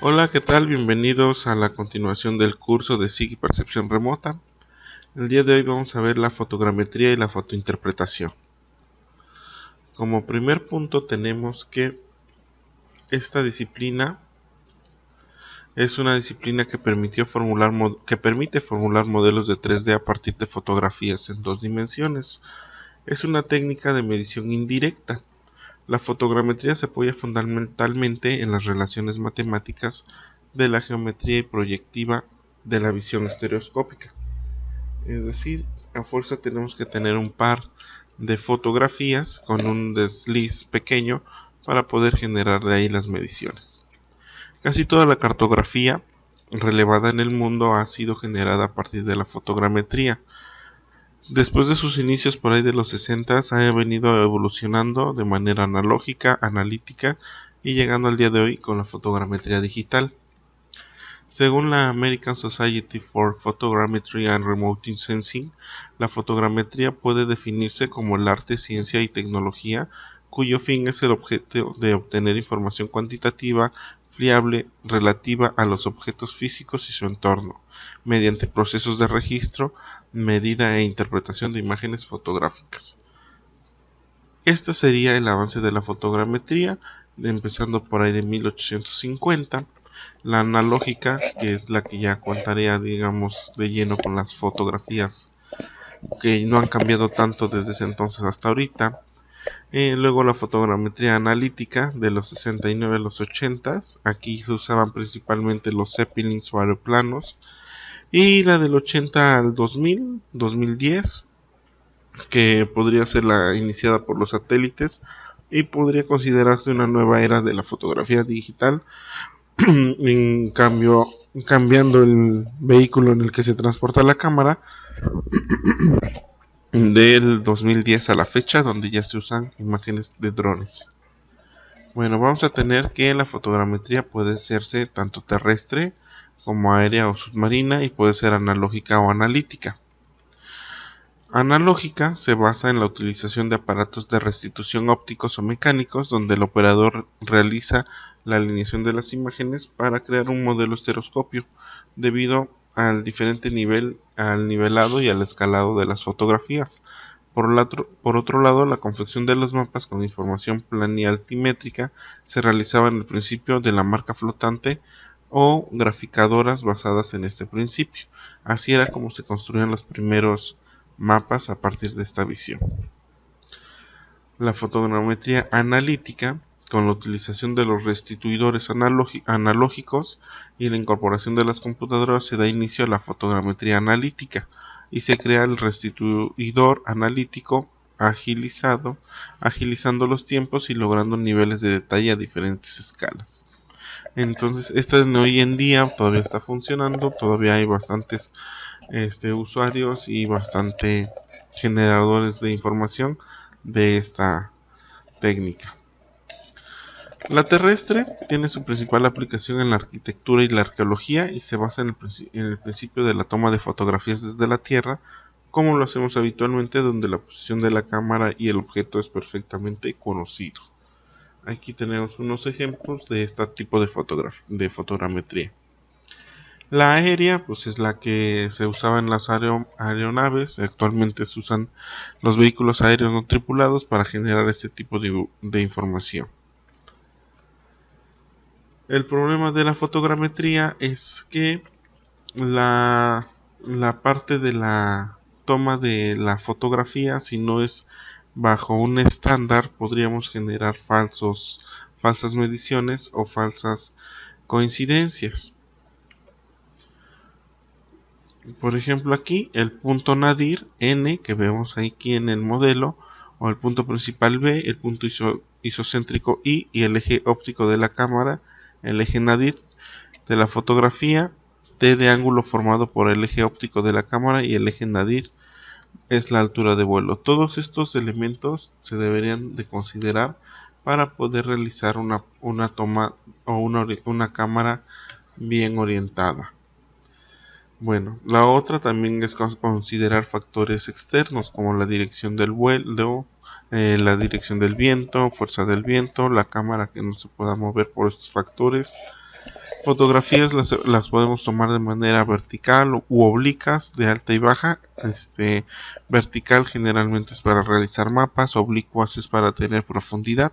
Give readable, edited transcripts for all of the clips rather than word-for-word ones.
Hola, ¿qué tal? Bienvenidos a la continuación del curso de Psique y Percepción Remota. El día de hoy vamos a ver la fotogrametría y la fotointerpretación. Como primer punto tenemos que esta disciplina es una disciplina que permite formular modelos de 3D a partir de fotografías en dos dimensiones. Es una técnica de medición indirecta. La fotogrametría se apoya fundamentalmente en las relaciones matemáticas de la geometría y proyectiva de la visión estereoscópica. Es decir, a fuerza tenemos que tener un par de fotografías con un desliz pequeño para poder generar de ahí las mediciones. Casi toda la cartografía relevada en el mundo ha sido generada a partir de la fotogrametría. Después de sus inicios por ahí de los 60, ha venido evolucionando de manera analógica, analítica y llegando al día de hoy con la fotogrametría digital. Según la American Society for Photogrammetry and Remote Sensing, la fotogrametría puede definirse como el arte, ciencia y tecnología cuyo fin es el objeto de obtener información cuantitativa fiable relativa a los objetos físicos y su entorno, mediante procesos de registro, medida e interpretación de imágenes fotográficas. Este sería el avance de la fotogrametría, empezando por ahí de 1850. La analógica, que es la que ya contaría, digamos, de lleno con las fotografías que no han cambiado tanto desde ese entonces hasta ahorita. Luego la fotogrametría analítica de los 69 a los 80. Aquí se usaban principalmente los Zeppelins o aeroplanos. Y la del 80 al 2000, 2010, que podría ser la iniciada por los satélites y podría considerarse una nueva era de la fotografía digital. En cambio, cambiando el vehículo en el que se transporta la cámara del 2010 a la fecha, donde ya se usan imágenes de drones. Bueno, vamos a tener que la fotogrametría puede hacerse tanto terrestre como aérea o submarina y puede ser analógica o analítica. Analógica se basa en la utilización de aparatos de restitución ópticos o mecánicos donde el operador realiza la alineación de las imágenes para crear un modelo estereoscópio debido al diferente nivel, al nivelado y al escalado de las fotografías. Por otro lado, la confección de los mapas con información planialtimétrica se realizaba en el principio de la marca flotante o graficadoras basadas en este principio. Así era como se construían los primeros mapas a partir de esta visión. La fotogrametría analítica, con la utilización de los restituidores analógicos y la incorporación de las computadoras, se da inicio a la fotogrametría analítica y se crea el restituidor analítico agilizando los tiempos y logrando niveles de detalle a diferentes escalas. Entonces, esta hoy en día todavía está funcionando, todavía hay bastantes usuarios y bastante generadores de información de esta técnica. La terrestre tiene su principal aplicación en la arquitectura y la arqueología y se basa en el principio de la toma de fotografías desde la Tierra, como lo hacemos habitualmente, donde la posición de la cámara y el objeto es perfectamente conocido. Aquí tenemos unos ejemplos de este tipo de fotogrametría. La aérea, pues es la que se usaba en las aeronaves. Actualmente se usan los vehículos aéreos no tripulados para generar este tipo de información. El problema de la fotogrametría es que la parte de la toma de la fotografía, si no es bajo un estándar, podríamos generar falsas mediciones o falsas coincidencias. Por ejemplo, aquí el punto nadir N que vemos aquí en el modelo, o el punto principal B, el punto isocéntrico I y el eje óptico de la cámara, el eje nadir de la fotografía, T de ángulo formado por el eje óptico de la cámara y el eje nadir es la altura de vuelo. Todos estos elementos se deberían de considerar para poder realizar una toma o una cámara bien orientada. Bueno, la otra también es considerar factores externos como la dirección del vuelo, la dirección del viento, fuerza del viento, la cámara que no se pueda mover por estos factores, Fotografías las podemos tomar de manera vertical u oblicuas, de alta y baja. Vertical generalmente es para realizar mapas, oblicuas es para tener profundidad.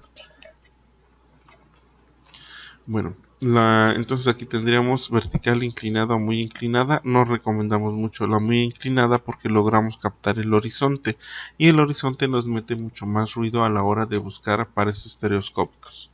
Bueno, entonces aquí tendríamos vertical inclinada o muy inclinada. No recomendamos mucho la muy inclinada porque logramos captar el horizonte, y el horizonte nos mete mucho más ruido a la hora de buscar pares estereoscópicos.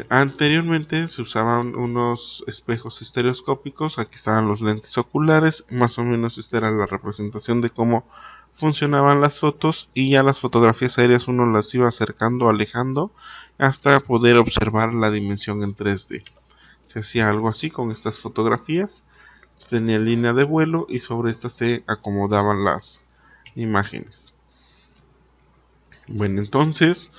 Anteriormente se usaban unos espejos estereoscópicos. Aquí estaban los lentes oculares. Más o menos esta era la representación de cómo funcionaban las fotos, y ya las fotografías aéreas uno las iba acercando, alejando, hasta poder observar la dimensión en 3D. Se hacía algo así con estas fotografías. Tenía línea de vuelo y sobre esta se acomodaban las imágenes. Bueno, entonces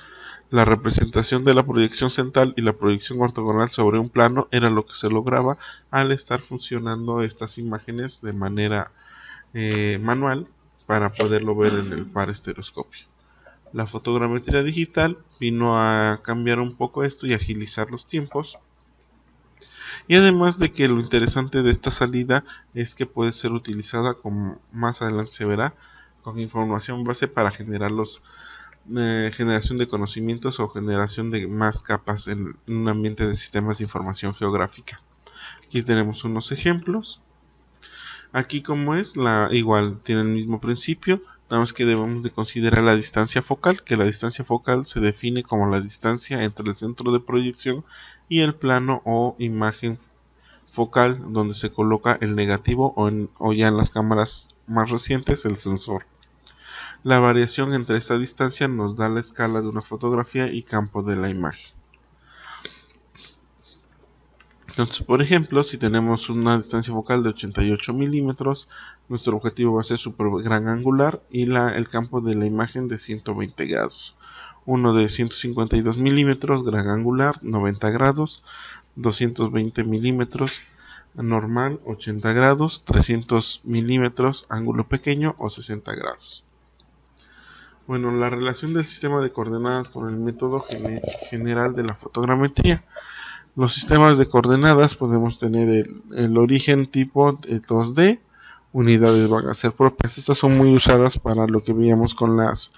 la representación de la proyección central y la proyección ortogonal sobre un plano era lo que se lograba al estar funcionando estas imágenes de manera manual para poderlo ver en el par estereoscopio. La fotogrametría digital vino a cambiar un poco esto y agilizar los tiempos. Y además de que lo interesante de esta salida es que puede ser utilizada, como más adelante se verá, con información base para generar generación de conocimientos o generación de más capas en un ambiente de sistemas de información geográfica. Aquí tenemos unos ejemplos. Aquí, como es, igual tiene el mismo principio, nada más que debemos de considerar la distancia focal, que la distancia focal se define como la distancia entre el centro de proyección y el plano o imagen focal donde se coloca el negativo o ya en las cámaras más recientes el sensor. La variación entre esta distancia nos da la escala de una fotografía y campo de la imagen. Entonces, por ejemplo, si tenemos una distancia focal de 88 milímetros, nuestro objetivo va a ser super gran angular y el campo de la imagen de 120 grados. Uno de 152 milímetros, gran angular, 90 grados, 220 milímetros, normal, 80 grados, 300 milímetros, ángulo pequeño o 60 grados. Bueno, la relación del sistema de coordenadas con el método general de la fotogrametría. Los sistemas de coordenadas podemos tener el origen tipo 2D, unidades van a ser propias. Estas son muy usadas para lo que veíamos con las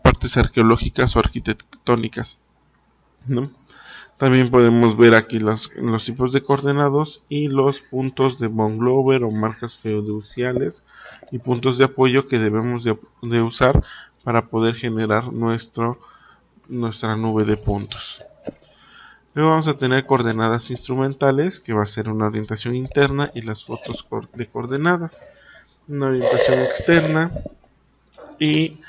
partes arqueológicas o arquitectónicas, ¿no? También podemos ver aquí los tipos de coordenados y los puntos de von Glover o marcas fiduciales y puntos de apoyo que debemos de usar para poder generar nuestra nube de puntos. Luego vamos a tener coordenadas instrumentales, que va a ser una orientación interna, y las fotos de coordenadas, una orientación externa y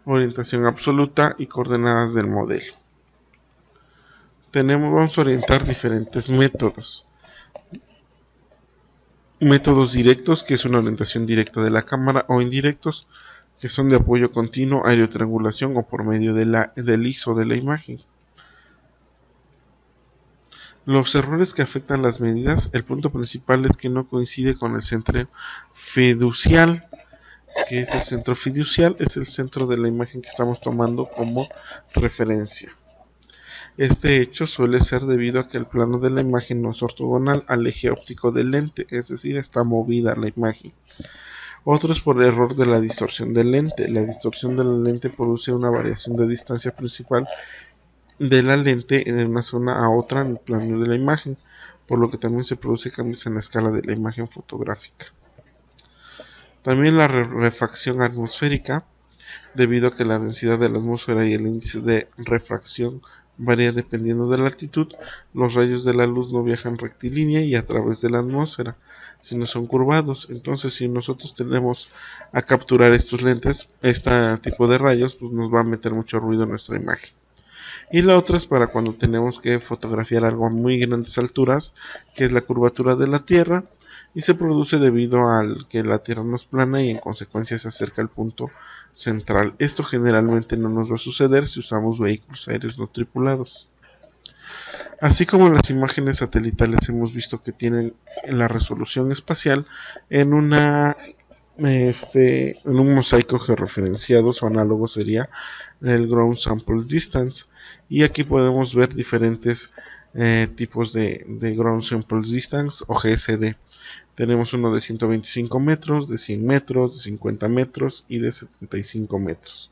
orientación absoluta y coordenadas del modelo. Vamos a orientar diferentes métodos. Métodos directos, que es una orientación directa de la cámara, o indirectos, que son de apoyo continuo, aerotriangulación o por medio del ISO de la imagen. Los errores que afectan las medidas, el punto principal es que no coincide con el centro fiducial. ¿Qué es el centro fiducial? Es el centro de la imagen que estamos tomando como referencia. Este hecho suele ser debido a que el plano de la imagen no es ortogonal al eje óptico del lente, es decir, está movida la imagen. Otro es por error de la distorsión del lente. La distorsión de la lente produce una variación de distancia principal de la lente de una zona a otra en el plano de la imagen, por lo que también se produce cambios en la escala de la imagen fotográfica. También la refracción atmosférica, debido a que la densidad de la atmósfera y el índice de refracción varía dependiendo de la altitud. Los rayos de la luz no viajan rectilínea y a través de la atmósfera, sino son curvados. Entonces, si nosotros tenemos a capturar estos lentes, este tipo de rayos, pues nos va a meter mucho ruido en nuestra imagen. Y la otra es para cuando tenemos que fotografiar algo a muy grandes alturas, que es la curvatura de la Tierra, y se produce debido a que la Tierra no es plana y en consecuencia se acerca al punto central. Esto generalmente no nos va a suceder si usamos vehículos aéreos no tripulados. Así como las imágenes satelitales hemos visto que tienen la resolución espacial en un mosaico georreferenciado, su análogo sería el Ground Sample Distance, y aquí podemos ver diferentes tipos de Ground Sample Distance o GSD. Tenemos uno de 125 metros, de 100 metros, de 50 metros y de 75 metros.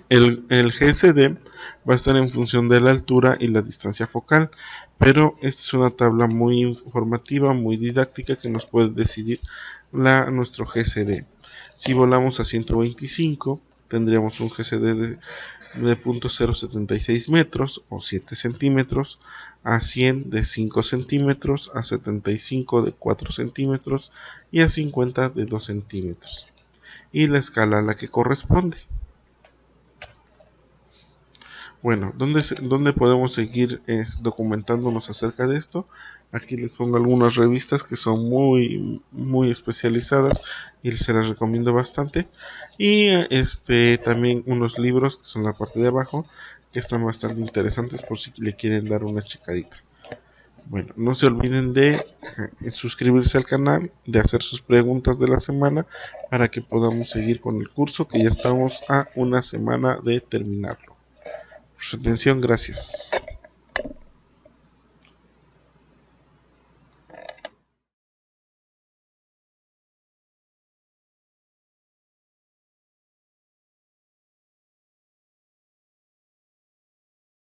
El GSD va a estar en función de la altura y la distancia focal, pero esta es una tabla muy informativa, muy didáctica, que nos puede decidir nuestro GSD. Si volamos a 125, tendríamos un GSD de 0.076 metros o 7 centímetros, a 100 de 5 centímetros, a 75 de 4 centímetros y a 50 de 2 centímetros. Y la escala a la que corresponde. Bueno, ¿dónde podemos seguir documentándonos acerca de esto? Aquí les pongo algunas revistas que son muy especializadas y se las recomiendo bastante. Y también unos libros que son la parte de abajo, que están bastante interesantes por si le quieren dar una checadita. Bueno, no se olviden de suscribirse al canal, de hacer sus preguntas de la semana para que podamos seguir con el curso, que ya estamos a una semana de terminarlo. Por su atención, gracias.